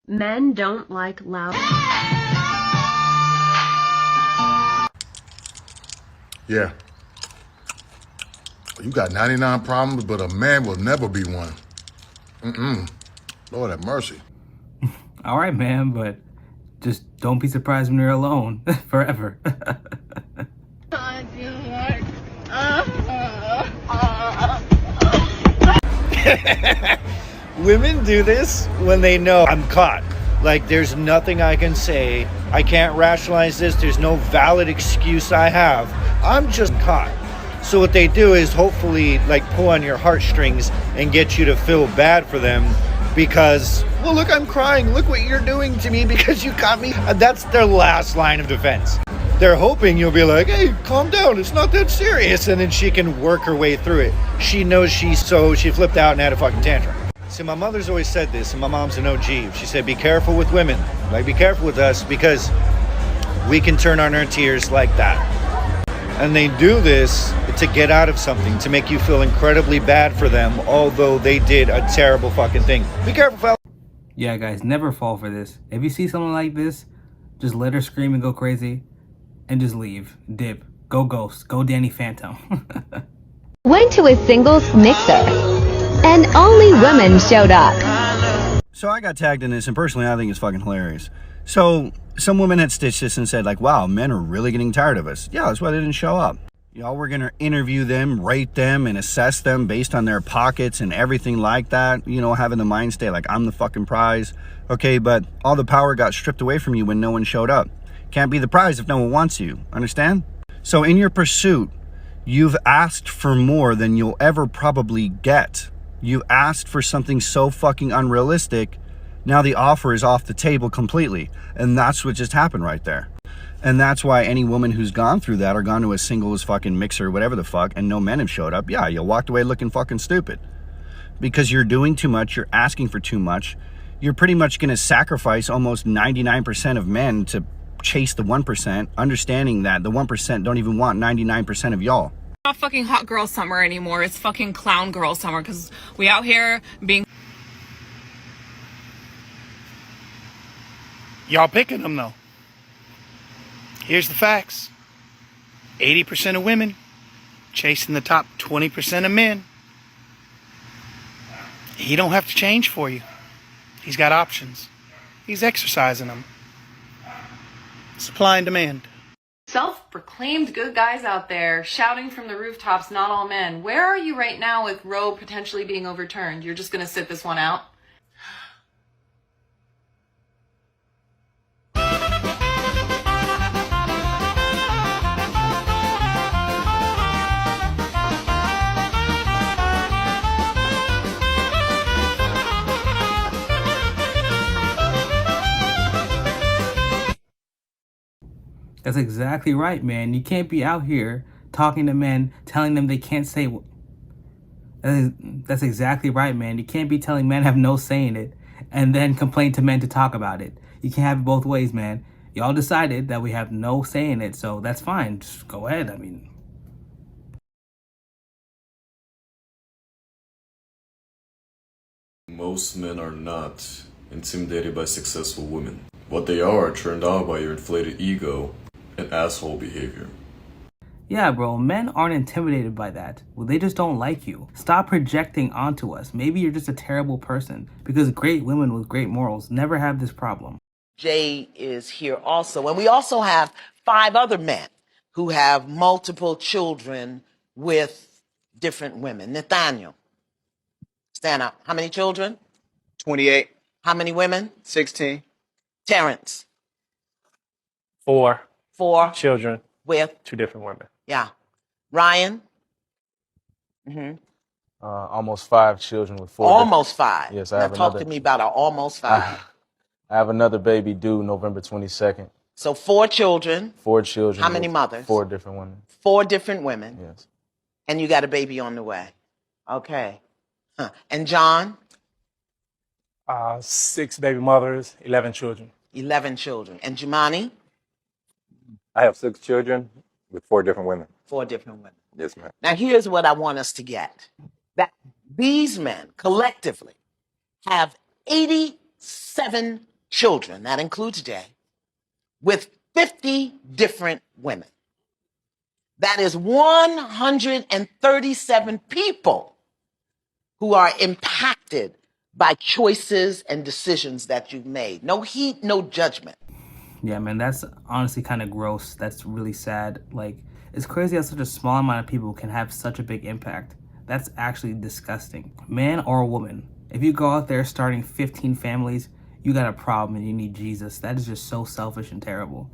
Men don't like loud. Yeah. You got 99 problems, but a man will never be one. Lord have mercy. All right, man, but just don't be surprised when you're alone forever. Women do this when they know I'm caught. Like, there's nothing I can say. I can't rationalize this. There's no valid excuse I have. I'm just caught. So what they do is hopefully like pull on your heartstrings and get you to feel bad for them because, well, look, I'm crying. Look what you're doing to me because you caught me. That's their last line of defense. They're hoping you'll be like, hey, calm down. It's not that serious. And then she can work her way through it. She knows she flipped out and had a fucking tantrum. See, my mother's always said this, and my mom's an OG. She said, be careful with women. Like, be careful with us because we can turn on our tears like that. And they do this to get out of something, to make you feel incredibly bad for them, although they did a terrible fucking thing. Be careful, fella. Yeah, guys, never fall for this. If you see someone like this, just let her scream and go crazy and just leave. Dip. Go ghost. Go Danny Phantom. Went to a singles mixer, and only women showed up. So I got tagged in this, and personally, I think it's fucking hilarious. So some women had stitched this and said, like, wow, men are really getting tired of us. Yeah, that's why they didn't show up. Y'all were going to interview them, rate them, and assess them based on their pockets and everything like that. You know, having the mind state like, I'm the fucking prize. Okay, but all the power got stripped away from you when no one showed up. Can't be the prize if no one wants you. Understand? So in your pursuit, you've asked for more than you'll ever probably get. You asked for something so fucking unrealistic. Now the offer is off the table completely. And that's what just happened right there. And that's why any woman who's gone through that or gone to a singles fucking mixer, whatever the fuck, and no men have showed up, yeah, you walked away looking fucking stupid. Because you're doing too much, you're asking for too much. You're pretty much going to sacrifice almost 99% of men to chase the 1%, understanding that the 1% don't even want 99% of y'all. Not fucking hot girl summer anymore. It's fucking clown girl summer because we out here being. Y'all picking them though. Here's the facts. 80% of women chasing the top 20% of men. He don't have to change for you. He's got options. He's exercising them. Supply and demand. Self-proclaimed good guys out there shouting from the rooftops, not all men. Where are you right now with Roe potentially being overturned? You're just going to sit this one out? That's exactly right, man. You can't be out here talking to men, telling them they can't say. That's exactly right, man. You can't be telling men have no say in it and then complain to men to talk about it. You can't have it both ways, man. Y'all decided that we have no say in it, so that's fine. Just go ahead. I mean. Most men are not intimidated by successful women. What they are turned on by your inflated ego and asshole behavior. Yeah, bro, men aren't intimidated by that. Well, they just don't like you. Stop projecting onto us. Maybe you're just a terrible person because great women with great morals never have this problem. Jay is here also. And we also have 5 other men who have multiple children with different women. Nathaniel, stand up. How many children? 28. How many women? 16. Terrence? 4 children with 2 different women. Yeah. Ryan? Almost 5 children with 4. Almost 5. Yes, I now have talk another. to me about an almost 5. I have another baby due November 22nd. So 4 children. 4 children. How many mothers? 4 different women. 4 different women. Yes. And you got a baby on the way. Okay. And John? 6 baby mothers, 11 children. 11 children. And Jumani? I have 6 children with 4 different women. 4 different women. Yes, ma'am. Now, here's what I want us to get. That these men collectively have 87 children, that includes Jay, with 50 different women. That is 137 people who are impacted by choices and decisions that you've made. No heat, no judgment. Yeah, man, that's honestly kind of gross. That's really sad. Like, it's crazy how such a small amount of people can have such a big impact. That's actually disgusting. Man or woman, if you go out there starting 15 families, you got a problem and you need Jesus. That is just so selfish and terrible.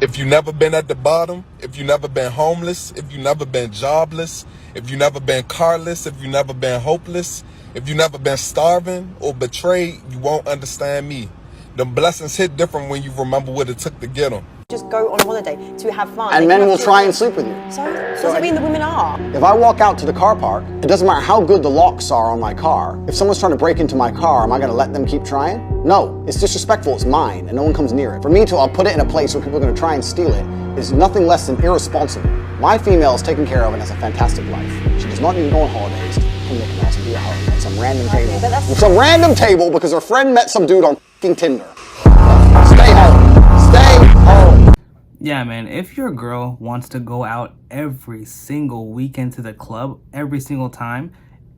If you never been at the bottom, if you never been homeless, if you never been jobless, if you never been carless, if you never been hopeless, if you never been starving or betrayed, you won't understand me. The blessings hit different when you remember what it took to get them. Just go on holiday to have fun. And men will try and sleep with you. So does it mean the women are? If I walk out to the car park, it doesn't matter how good the locks are on my car. If someone's trying to break into my car, am I gonna let them keep trying? No, it's disrespectful, it's mine, and no one comes near it. For me to put it in a place where people are gonna try and steal it is nothing less than irresponsible. My female is taken care of and has a fantastic life. She does not need to go on holidays to Mykonos and be out at some random table. With some random table because her friend met some dude on f***ing Tinder. Stay home. Stay home. Yeah, man, if your girl wants to go out every single weekend to the club, every single time,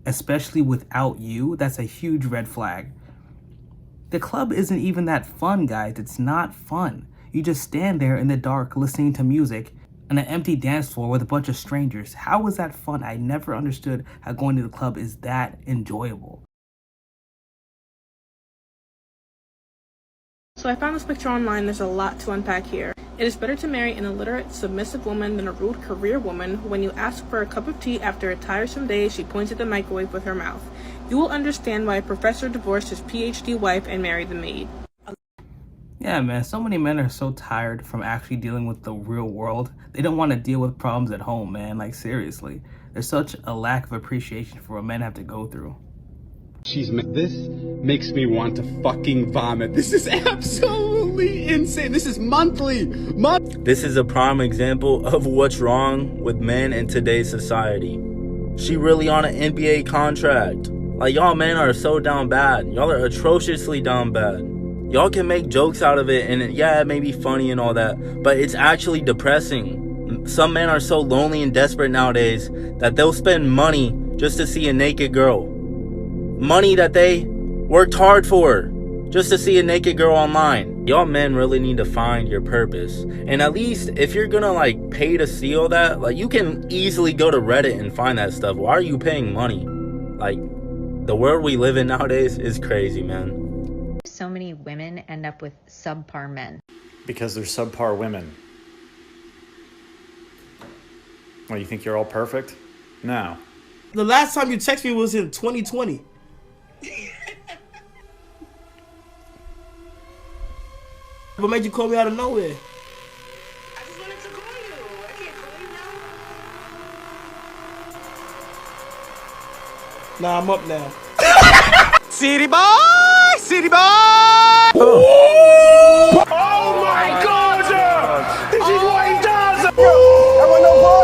especially without you, that's a huge red flag. The club isn't even that fun, guys. It's not fun. You just stand there in the dark listening to music on an empty dance floor with a bunch of strangers. How is that fun? I never understood how going to the club is that enjoyable. So I found this picture online. There's a lot to unpack here. It is better to marry an illiterate, submissive woman than a rude career woman who, when you ask for a cup of tea after a tiresome day, she points at the microwave with her mouth. You will understand why a professor divorced his PhD wife and married the maid. Yeah, man, so many men are so tired from actually dealing with the real world. They don't want to deal with problems at home, man. Like, seriously. There's such a lack of appreciation for what men have to go through. This makes me want to fucking vomit. This is absolutely insane. This is monthly. This is a prime example of what's wrong with men in today's society. She really on an NBA contract. Like, y'all men are so down bad. Y'all are atrociously down bad. Y'all can make jokes out of it, and yeah, it may be funny and all that, but it's actually depressing. Some men are so lonely and desperate nowadays that they'll spend money just to see a naked girl. Money that they worked hard for just to see a naked girl online. Y'all men really need to find your purpose. And at least if you're gonna like pay to see all that, like you can easily go to Reddit and find that stuff. Why are you paying money? Like, the world we live in nowadays is crazy, man. So many women end up with subpar men. Because they're subpar women. Well, you think you're all perfect? No. The last time you texted me was in 2020. What made you call me out of nowhere? I just wanted to call you. I can't call you now. Nah, I'm up now. City boy! City boy! Oh my God! This is what he does! That was no ball!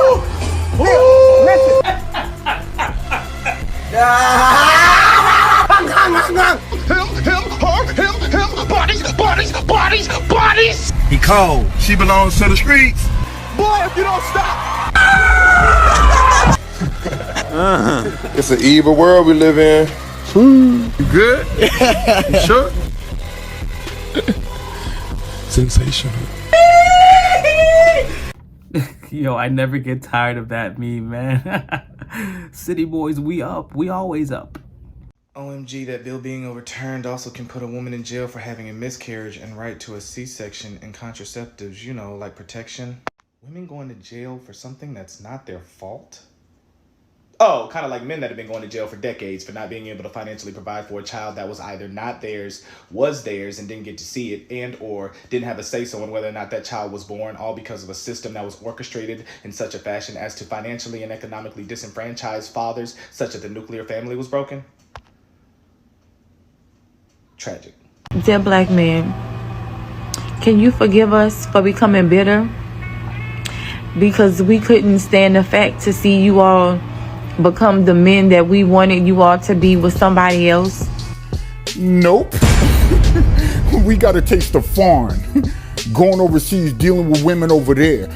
Bodies! He cold. She belongs to the streets. Boy, if you don't stop! It's an evil world we live in. You good? You sure? Sensational. Yo, I never get tired of that meme, man. City boys, we up. We always up. OMG, that bill being overturned also can put a woman in jail for having a miscarriage and right to a C-section and contraceptives, you know, like protection. Women going to jail for something that's not their fault? Oh, kind of like men that have been going to jail for decades for not being able to financially provide for a child that was either not theirs, was theirs, and didn't get to see it, and or didn't have a say-so on whether or not that child was born, all because of a system that was orchestrated in such a fashion as to financially and economically disenfranchise fathers, such that the nuclear family was broken. Tragic. Dear black men, can you forgive us for becoming bitter? Because we couldn't stand the fact to see you all become the men that we wanted you all to be with somebody else? Nope. we got a taste of foreign. Going overseas, dealing with women over there.